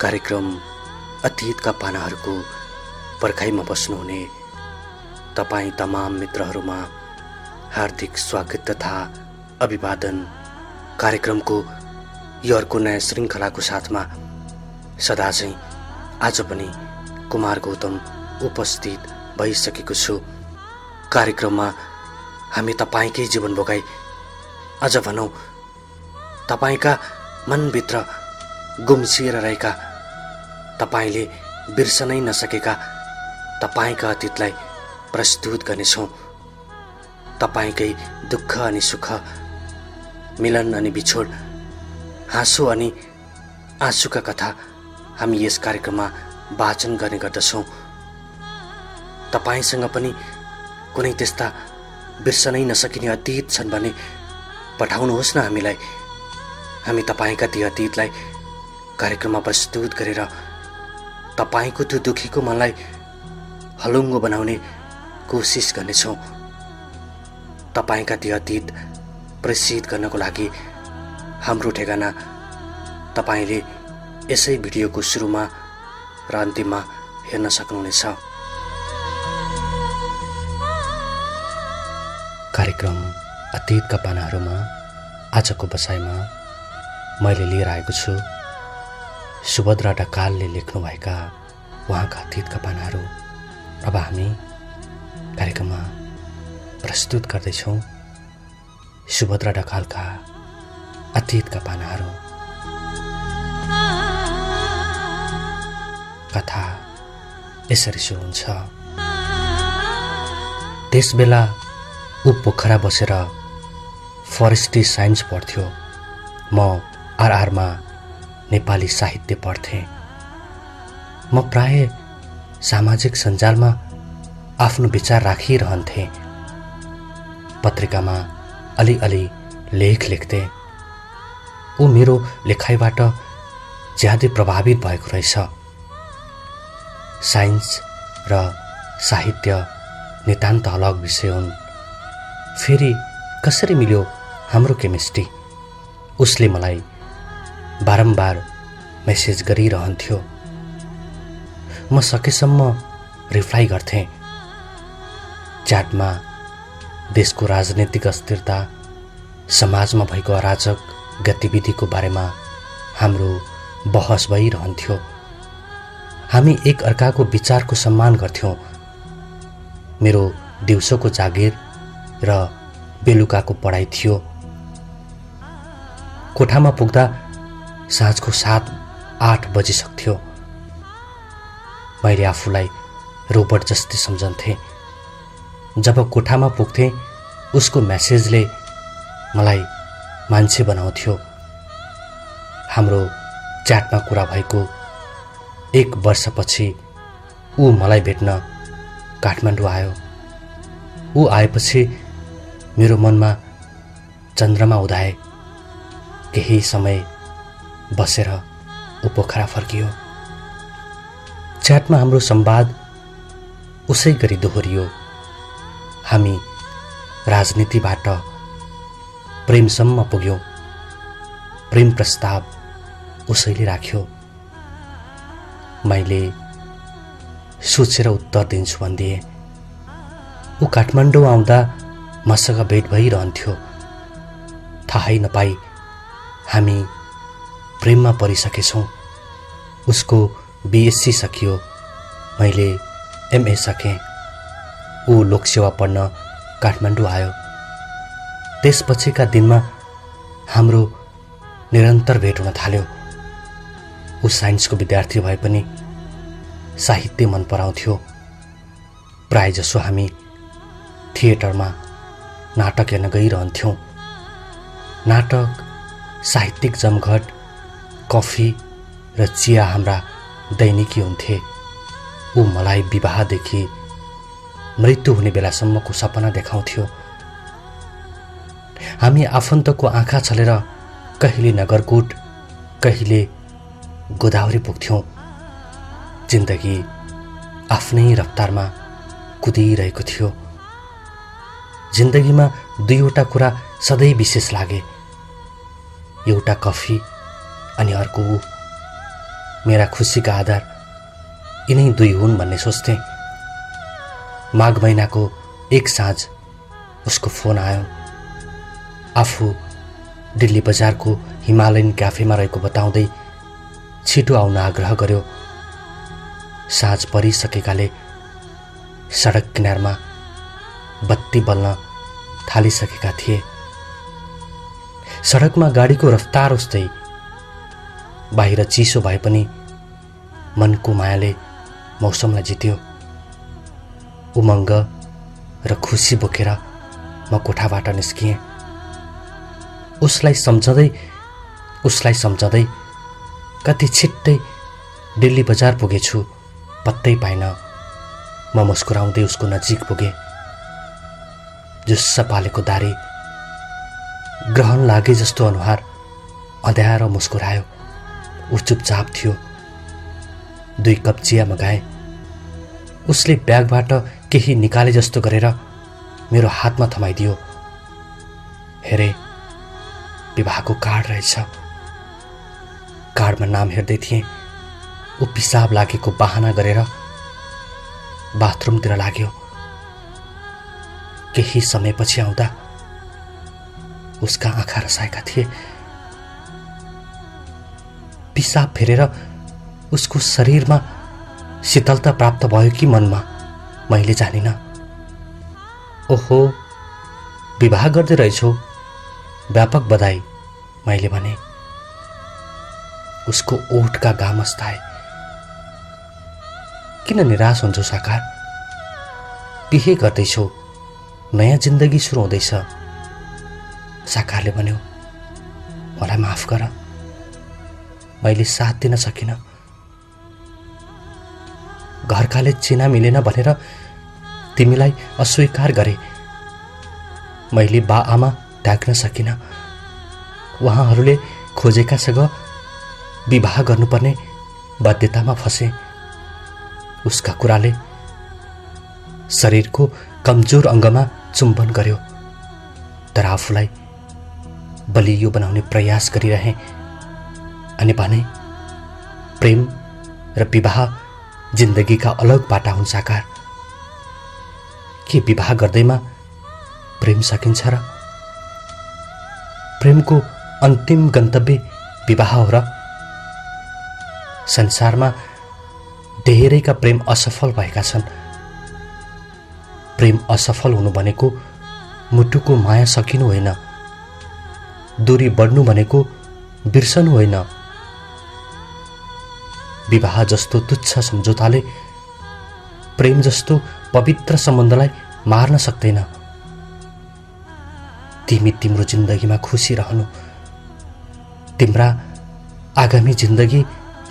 कार्यक्रम अतीतका पानाहरूको पर्खाइमा बस्नुहुने तपाईँ तमाम मित्रहरूमा हार्दिक स्वागत तथा अभिवादन। कार्यक्रमको यो अर्को नयाँ श्रृङ्खलाको साथमा सदा चाहिँ आज पनि कुमार गौतम उपस्थित भइसकेको छु। कार्यक्रममा हामी तपाईँकै जीवन भोगाई, अझ भनौँ तपाईँका मनभित्र गुम्सिएर रहेका, तपाईले बिर्सनै नसकेका तपाईका अतीतलाई प्रस्तुत गर्नेछौँ। तपाईकै दुःख अनि सुख, मिलन अनि बिछोड, हाँसो अनि आँसुका कथा हामी यस कार्यक्रममा वाचन गर्ने गर्दछौँ। तपाईसँग पनि कुनै त्यस्ता बिर्सनै नसकिने अतीत छन् भने पठाउनुहोस् न हामीलाई। हामी तपाईका ती अतीतलाई कार्यक्रममा प्रस्तुत गरेर तपाईको त्यो दुखीको मनलाई हलुङ्गो बनाउने कोसिस गर्नेछौँ। तपाईका ती अतीत प्रेषित गर्नको लागि हाम्रो ठेगाना तपाईले यसै भिडियोको सुरुमा र अन्तिममा हेर्न सक्नुहुनेछ। कार्यक्रम अतीतका पानाहरूमा आजको बसाइमा मैले लिएर आएको छु सुभद्रा ढकालले लेख्नुभएका उहाँका अतीतका पानाहरू। अब हामी कार्यक्रममा प्रस्तुत गर्दैछौँ सुभद्रा ढकालका अतीतका पानाहरू। कथा यसरी सुरु हुन्छ। त्यसबेला ऊ पोखरा बसेर फरेस्ट्री साइन्स पढ्थ्यो। म आरआरमा नेपाली साहित्य पढ्थेँ। म प्राय सामाजिक सञ्जालमा आफ्नो विचार राखिरहन्थेँ। पत्रिकामा अलिअलि लेख लेख्थेँ। ऊ मेरो लेखाइबाट ज्यादै प्रभावित भएको रहेछ। साइन्स र साहित्य नितान्त अलग विषय हुन्। फेरि कसरी मिल्यो हाम्रो केमिस्ट्री? उसले मलाई बारम्बार मेसेज गरिरहन्थ्यो। म सकेसम्म रिप्लाई गर्थेँ। च्याटमा देशको राजनीतिक अस्थिरता, समाजमा भएको अराजक गतिविधिको बारेमा हाम्रो बहस भइरहन्थ्यो। हामी एक अर्काको विचारको सम्मान गर्थ्यौँ। मेरो दिउँसोको जागिर र बेलुकाको पढाइ थियो। कोठामा पुग्दा साँझको 7-8 बजिसक्थ्यो। मैले आफूलाई रोबोट जस्तै सम्झन्थेँ। जब कोठामा पुग्थेँ उसको मेसेजले मलाई मान्छे बनाउँथ्यो। हाम्रो च्याटमा कुरा भएको 1 वर्षपछि ऊ मलाई भेट्न काठमाडौँ आयो। ऊ आएपछि मेरो मनमा चन्द्रमा उदाए। केही समय बसेर ऊ पोखरा फर्कियो। च्याटमा हाम्रो संवाद उसै गरी दोहोरियो। हामी राजनीतिबाट प्रेमसम्म पुग्यौँ। प्रेम प्रस्ताव उसैले राख्यो। मैले सोचेर उत्तर दिन्छु भनिदिएँ। ऊ काठमाडौँ आउँदा मसँग भेट भइरहन्थ्यो। थाहै नपाई हामी प्रेममा परिसकेछौँ। उसको बीएससी सकियो। मैले एमए सकेँ। ऊ लोकसेवा पढ्न काठमाडौँ आयो। त्यसपछिका दिनमा हाम्रो निरन्तर भेट हुन थाल्यो। ऊ साइन्सको विद्यार्थी भए पनि साहित्य मन पराउँथ्यो। प्रायजसो हामी थिएटरमा नाटक हेर्न गइरहन्थ्यौँ। नाटक, साहित्यिक जमघट, कफी र चिया हाम्रा दैनिकी हुन्थे। ऊ मलाई विवाहदेखि मृत्यु हुने बेलासम्मको सपना देखाउँथ्यो। हामी आफन्तको आँखा छलेर कहिले नगरकोट, कहिले गोदावरी पुग्थ्यौँ। जिन्दगी आफ्नै रफ्तारमा कुदिरहेको थियो। जिन्दगीमा दुईवटा कुरा सधैँ विशेष लागे। एउटा कफी अनि अर्को ऊ। मेरा खुसीका आधार यिनै दुई हुन् भन्ने सोच्थेँ। माघ महिनाको एक साँझ उसको फोन आयो। आफू दिल्ली बजारको हिमालयन क्याफेमा रहेको बताउँदै छिटो आउन आग्रह गर्यो। साँझ परिसकेकाले सडक किनारमा बत्ती बल्न थालिसकेका थिए। सडकमा गाडीको रफ्तार उस्तै बाहिर चिसो भए पनि मनको मायाले मौसमलाई जित्यो। उमङ्ग र खुसी बोकेर म कोठाबाट निस्किएँ। उसलाई सम्झँदै कति छिट्टै दिल्ली बजार पुगेछु पत्तै पाइन। म मुस्कुराउँदै उसको नजिक पुगेँ। जुस्स पालेको दारी, ग्रहण लागे जस्तो अनुहार अँध्यारो मुस्कुरायो। ऊ चुपचाप थियो। 2 कप चिया मगाए। उसले ब्यागबाट केही निकाले जस्तो गरेर मेरो हातमा थमाइदियो। हेरे, विवाहको कार्ड रहेछ। कार्डमा नाम हेर्दै थिएँ। ऊ पिसाब लागेको बहाना गरेर बाथरुमतिर लाग्यो। केही समयपछि आउँदा उसका आँखा रसाएका थिए। पिसाब फेरेर उसको शरीरमा शीतलता प्राप्त भयो कि मनमा मैले जानिन। ओहो, विवाह गर्दै रहेछौ, व्यापक बधाई, मैले भने। उसको ओठका घाम अस्ताए। किन निराश हुन्छौ साकार? बिहे गर्दैछौ, नयाँ जिन्दगी सुरु हुँदैछ। साकारले भन्यो। मलाई माफ गर, मैले साथ दिन सकिन। घरकाले चिना मिलेन भनेर तिमीलाई अस्वीकार गरे। मैले बा आमा त्याग्न सकिन। उहाँहरूले खोजेकासँग विवाह गर्नुपर्ने बाध्यतामा फसे। उसका कुराले शरीरको कमजोर अङ्गमा चुम्बन गर्यो। तर आफूलाई बलियो बनाउने प्रयास गरिरहे अनि भने, प्रेम र विवाह जिन्दगीका अलग बाटा हुन् साकार। के विवाह गर्दैमा प्रेम सकिन्छ र? प्रेमको अन्तिम गन्तव्य विवाह हो र? संसारमा धेरैका प्रेम असफल भएका छन्। प्रेम असफल हुनु भनेको मुटुको माया सकिनु होइन। दूरी बढ्नु भनेको बिर्सनु होइन। विवाह जस्तो तुच्छ सम्झौताले प्रेम जस्तो पवित्र सम्बन्धलाई मार्न सक्दैन। तिमी तिम्रो जिन्दगीमा खुसी रहनु। तिम्रा आगामी जिन्दगी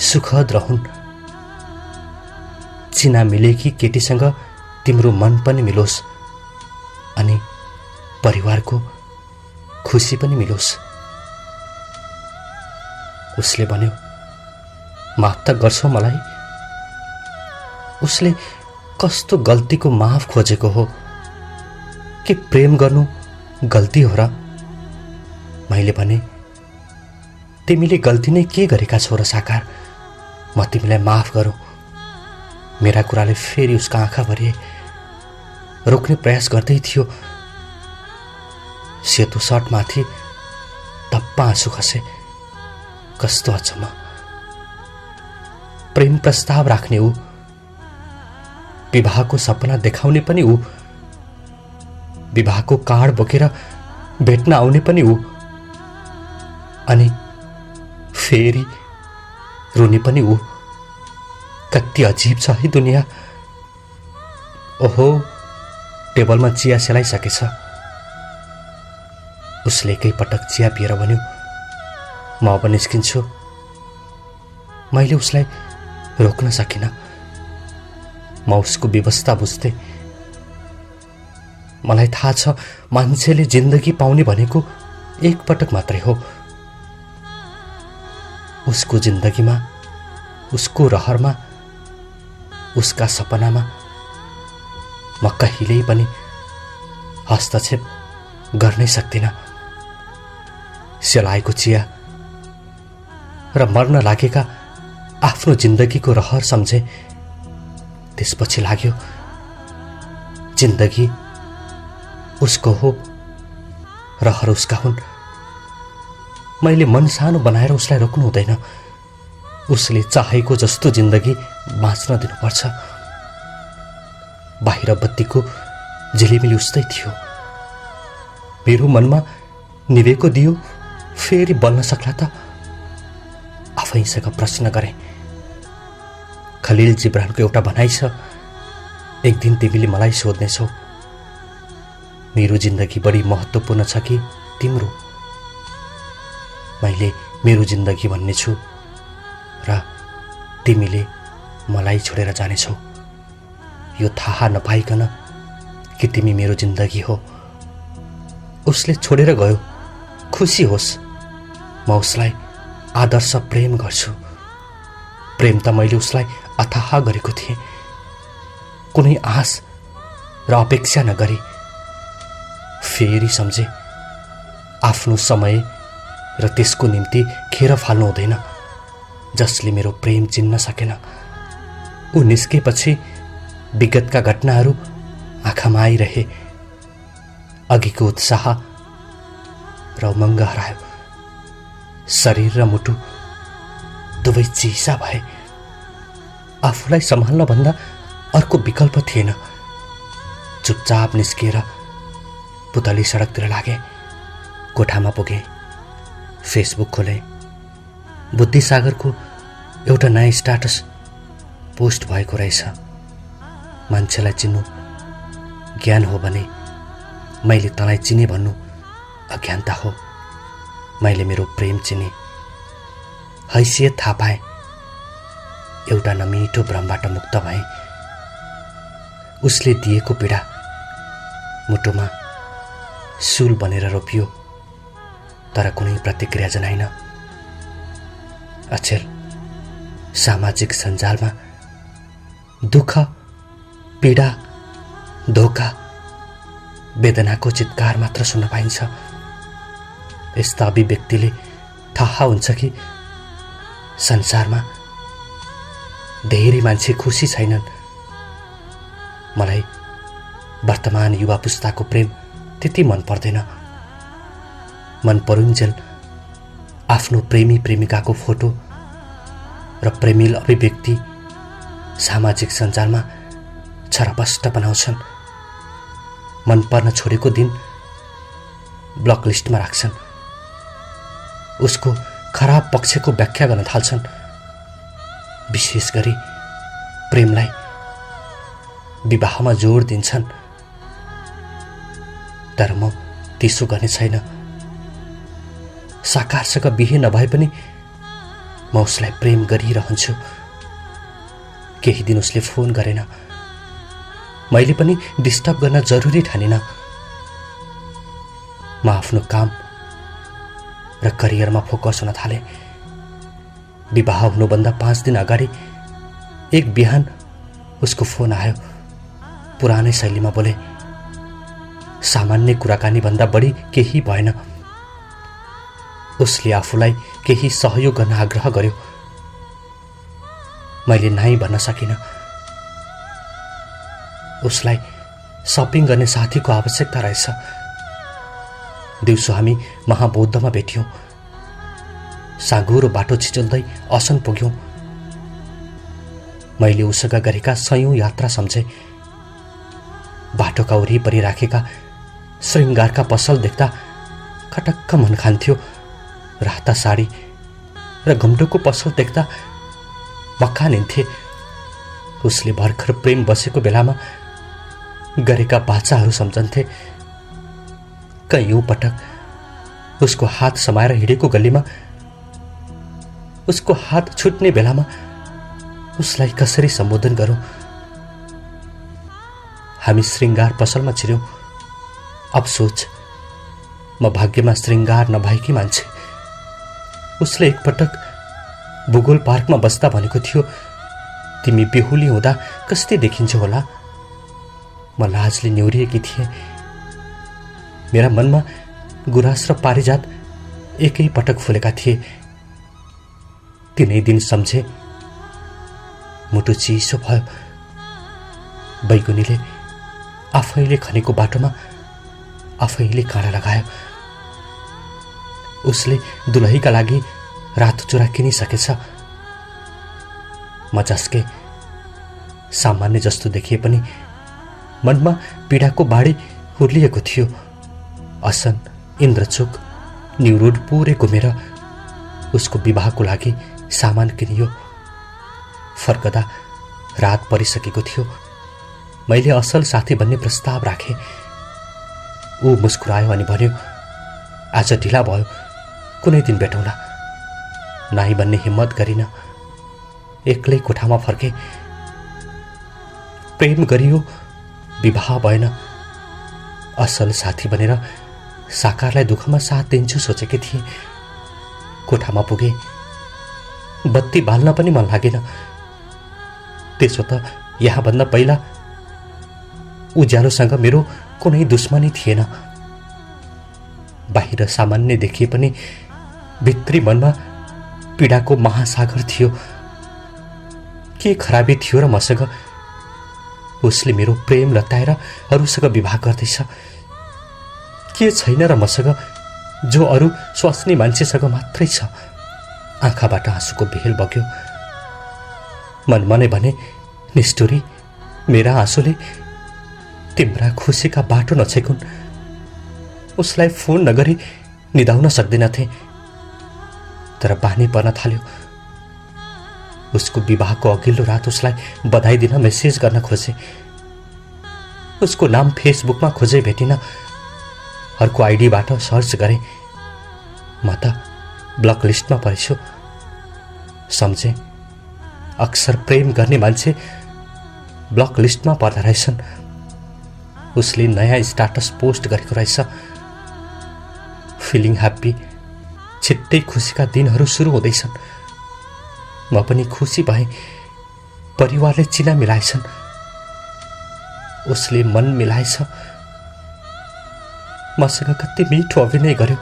सुखद रहन्। चिना मिलेकी केटीसँग तिम्रो मन पनि मिलोस् अनि परिवारको खुसी पनि मिलोस्। उसले भन्यो, माफ त गर्छौ मलाई? उसले कस्तो गल्तीको माफ खोजेको हो? के प्रेम गर्नु गल्ती हो र? मैले भने, तिमीले गल्ती नै के गरेका छौ र साकार? म तिमीलाई माफ गरौँ। मेरा कुराले फेरि उसका आँखा भरिए। रोक्ने प्रयास गर्दै थियो। सेतो सर्टमाथि टप्पा आँसु खसे। कस्तो अचम्म! प्रेम प्रस्ताव राख्ने ऊ, विवाहको सपना देखाउने पनि ऊ, विवाहको कार्ड बोकेर भेट्न आउने पनि ऊ, अनि फेरि रुने पनि ऊ। कति अजीब छ है दुनिया। ओहो, टेबलमा चिया सेलाइसकेछ। उसले एकै पटक चिया पिएर भन्यो, म अब निस्किन्छु। मैले उसलाई रोक्न सकिनँ। म उसको व्यवस्था बुझ्थेँ। मलाई थाहा छ, मान्छेले जिन्दगी पाउने भनेको एक पटक मात्रै हो। उसको जिन्दगीमा, उसको रहरमा, उसका सपनामा म कहिल्यै पनि हस्तक्षेप गर्नै सक्दिनँ। सेलाएको चिया र मर्न लागेका आफ्नो जिन्दगीको रहर सम्झे। त्यसपछि लाग्यो जिन्दगी उसको हो, रहर उसका हुन्। मैले मन सानो बनाएर उसलाई रोक्नु हुँदैन। उसले चाहेको जस्तो जिन्दगी बाँच्न दिनुपर्छ। बाहिर बत्तीको झिलिमिली उस्तै थियो। मेरो मनमा निभेको दियो फेरि बल्न सक्ला त? आफैसँग प्रश्न गरे। खलिल जिब्रानको एउटा भनाइ छ, एक दिन तिमीले मलाई सोध्नेछौ मेरो जिन्दगी बढी महत्त्वपूर्ण छ कि तिम्रो? मैले मेरो जिन्दगी भन्नेछु र तिमीले मलाई छोडेर जानेछौ, यो थाहा नपाइकन कि तिमी मेरो जिन्दगी हो। उसले छोडेर गयो, खुसी होस्। म उसलाई आदर्श प्रेम गर्छु। प्रेम त मैले उसलाई अथाह गरेको थिएँ, कुनै आश र अपेक्षा नगरी। फेरि सम्झे आफ्नो समय र त्यसको निम्ति खेर फाल्नु हुँदैन। जसले मेरो प्रेम चिन्न सकेन, ऊ निस्केपछि विगतका घटनाहरू आँखामा आइरहे। अघिको उत्साह र उमङ्ग हरायो। शरीर र मुटु दुवै चिसा भए। आफूलाई सम्हाल्न भन्दा अर्को विकल्प थिएन। चुपचाप निस्किएर पुतली सडकतिर लागे। कोठामा पुगे, फेसबुक खोले। बुद्धिसागरको एउटा नयाँ स्ट्याटस पोस्ट भएको रहेछ। मान्छेलाई चिन्नु ज्ञान हो भने मैले तँलाई चिने भन्नु अज्ञानता हो। मैले मेरो प्रेम चिने, हैसियत थाहा पाएँ, एउटा नमिठो भ्रमबाट मुक्त भएँ। उसले दिएको पीडा मुटुमा शूल बनेर रोपियो, तर कुनै प्रतिक्रिया जनाइन। अचेल सामाजिक सञ्जालमा दुःख, पीडा, धोका, वेदनाको चित्कार मात्र सुन्न पाइन्छ। यस्ता अभिव्यक्तिले थाहा हुन्छ कि संसारमा धेरै मान्छे खुसी छैनन्। मलाई वर्तमान युवा पुस्ताको प्रेम त्यति मन पर्दैन। मन परुन्जेल आफ्नो प्रेमी प्रेमिकाको फोटो र प्रेमिल अभिव्यक्ति सामाजिक सञ्जालमा छरपष्ट बनाउँछन्। मन पर्न छोडेको दिन ब्लक लिस्टमा राख्छन्। उसको खराब पक्षको व्याख्या गर्न थाल्छन्। विशेष गरी प्रेमलाई विवाहमा जोड दिन्छन्। तर म त्यसो गर्ने छैन। साकारसँग बिहे नभए पनि म उसलाई प्रेम गरिरहन्छु। केही दिन उसले फोन गरेन। मैले पनि डिस्टर्ब गर्न जरुरी ठानिन। म आफ्नो काम र करियरमा फोकस हुन थाले। विवाह हुनुभन्दा 5 दिन अगाडि एक बिहान उसको फोन आयो। पुरानै शैलीमा बोले। सामान्य कुराकानी भन्दा बढी केही भएन। उसले आफूलाई केही सहयोग गर्न आग्रह गर्यो। मैले नाइ भन्न सकिनँ। उसलाई सपिङ गर्ने साथीको आवश्यकता रहेछ। दिउँसो हामी महाबौद्धमा भेट्यौं। साँघुरो बाटो छिचल्दै असन पुग्यौं। मैले उसँग गरेका सयौं यात्रा सम्झे। बाटोका वरिपरि राखेका श्रृङ्गारका पसल देख्दा खटक्क मन खान्थ्यो। राता साडी र घुम्टोको पसल देख्दा मक्कानिन्थे। उसले भर्खर प्रेम बसेको बेलामा गरेका बाचाहरू सम्झन्थे। कयौं पटक उसको हात समाएर हिँडेको गल्लीमा उसको हात छुट्ने बेलामा उसलाई कसरी सम्बोधन गरौं। हामी श्रृङ्गार पसलमा छिर्यौं। अब सोच, म भाग्यमा श्रृङ्गार नभएकी मान्छे। उसले एकपटक भूगोल पार्कमा बस्दा भनेको थियो, तिमी बेहुली हुँदा कस्तै देखिन्छौ होला। म लाजले न्यौरिएकी थिएँ। मेरा मनमा गुराँस र पारिजात एकै पटक फुलेका थिए। तिनै दिन सम्झे मुटु चिसो भयो। बैगुनीले आफैले खनेको बाटोमा आफैले काँडा लगायो। उसले दुलहीका लागि रातो चुरा किनिसकेछ। म जस्के सामान्य जस्तो देखिए पनि मनमा पीडाको बाढी हुर्लिएको थियो। असन, इन्द्रचोक, न्यू रोड पुरै घुमेर उसको विवाहको लागि सामान किनियो। फर्कदा रात परिसकेको थियो। मैले असल साथी भन्ने प्रस्ताव राखेँ। ऊ मुस्कुरायो अनि भन्यो, आज ढिला भयो, कुनै दिन भेटौँला। नाइ भन्ने हिम्मत गरिन। एक्लै कोठामा फर्के। प्रेम गरियो, विवाह भएन। असल साथी बनेर साकारलाई दुःखमा साथ दिन्छु सोचेकी थिएँ। कोठामा पुगे। बत्ती बाल्न पनि मन लागेन। त्यसो त यहाँभन्दा पहिला उज्यालोसँग मेरो कुनै दुश्मनी थिएन। बाहिर सामान्य देखिए पनि भित्री मनमा पीडाको महासागर थियो। के खराबी थियो र मसँग? उसले मेरो प्रेम लताएर अरूसँग विवाह गर्दैछ। के छैन र मसँग जो अरू स्वास्नी मान्छेसँग मात्रै छ? आँखाबाट आँसुको बेल बग्यो। मनमनै भने, निष्ठुरी, मेरा आँसुले तिम्रा खुसीका बाटो नछेकुन्। उसलाई फोन नगरी निदाउन सक्दिनथे, तर बानी पर्न थाल्यो। उसको विवाहको अघिल्लो रात उसलाई बधाई दिन मेसेज गर्न खोजे। उसको नाम फेसबुकमा खोजे भेटिन। अर्को आइडीबाट सर्च गरे। म त ब्लक लिस्टमा परेछु। सम्झे अक्सर प्रेम गर्ने मान्छे ब्लक लिस्टमा पर्दा रहेछन्। उसले नयाँ स्टाटस पोस्ट गरेको रहेछ। फिलिङ ह्याप्पी, छिट्टै खुसीका दिनहरू सुरु हुँदैछन्। म पनि खुसी भएँ। परिवारले चिना मिलाएछन्। उसले मन मिलाएछ। मसँग कति मिठो अभिनय गर्यो।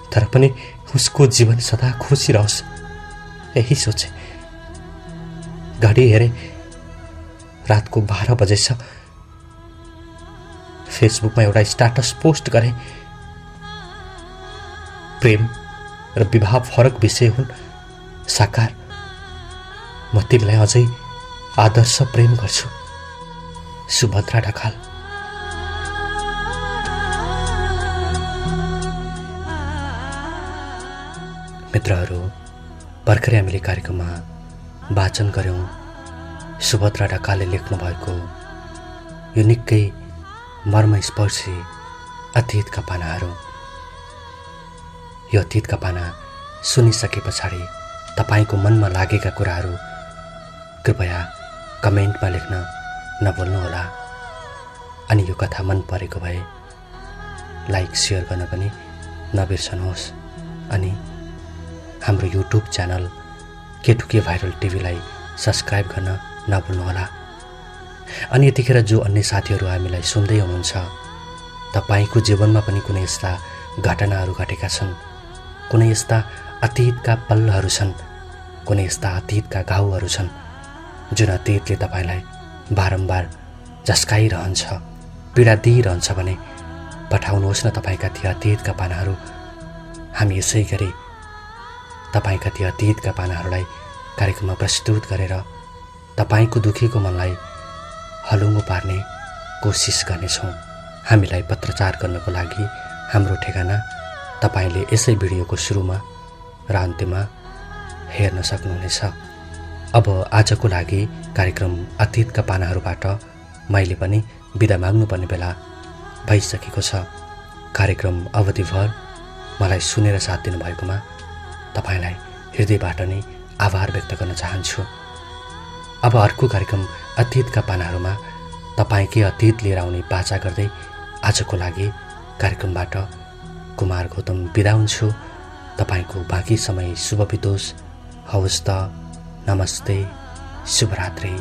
तर पनि उसको जीवन सदा खुसी रहोस्, यही सोचे। घडी हेरे, रातको 12 बजेछ। फेसबुकमा एउटा स्टाटस पोस्ट गरे। प्रेम र विवाह फरक विषय हुन्। साकार, म तिमीलाई अझै आदर्श प्रेम गर्छु। सुभद्रा ढकाल। मित्रहरू, भर्खरै हामीले कार्यक्रममा वाचन गर्यौं सुभद्रा ढकालले लेख्नु भएको यो निकै मर्मस्पर्शी अतीतका पानाहरू। यो अतीतका पाना सुनिसके पछाडि तपाईको मनमा लागेका कुराहरू कृपया कमेन्टमा लेख्न नभुल्नुहोला। अनि यो कथा मन परेको भए लाइक शेयर गर्न पनि नबिर्सनुहोस्। अनि हाम्रो युट्युब च्यानल केटुके भाइरल टिभीलाई सब्स्क्राइब गर्न नभुल्नुहोला। अनि यतिखेर जो अन्य साथीहरू हामीलाई सुन्दै हुनुहुन्छ, तपाईको जीवनमा पनि कुनै यस्ता घटनाहरू घटेका छन्, कुनै यस्ता अतीतका पल्लहरू छन्, कुनै यस्ता अतीतका घाउहरू छन् जुन अतीतले तपाईलाई बारम्बार झस्काइरहन्छ, पीडा दिइरहन्छ भने पठाउनुहोस् न तपाईका ती अतीतका पानाहरू। हामी यसै गरी तपाईका ती अतीतका पानाहरूलाई कार्यक्रममा प्रस्तुत गरेर तपाईको दुखेको मनलाई हलुङ्गो पार्ने कोसिस गर्नेछौँ। हामीलाई पत्रचार गर्नको लागि हाम्रो ठेगाना तपाईले यसै भिडियोको सुरुमा र अन्त्यमा हेर्न सक्नुहुनेछ। अब आजको लागि कार्यक्रम अतीतका पानाहरूबाट मैले पनि बिदा माग्नुपर्ने बेला भइसकेको छ। कार्यक्रम अवधिभर मलाई सुनेर साथ दिनुभएकोमा तपाईलाई हृदयबाट नै आभार व्यक्त गर्न चाहन्छु। अब अर्को कार्यक्रम अतीतका पानाहरूमा तपाईकै अतीत लिएर आउने बाचा गर्दै आजको लागि कार्यक्रमबाट कुमार गौतम बिदा हुन्छु। तपाईको बाँकी समय शुभ बितोस्। हवस् त, नमस्ते, शुभरात्रि।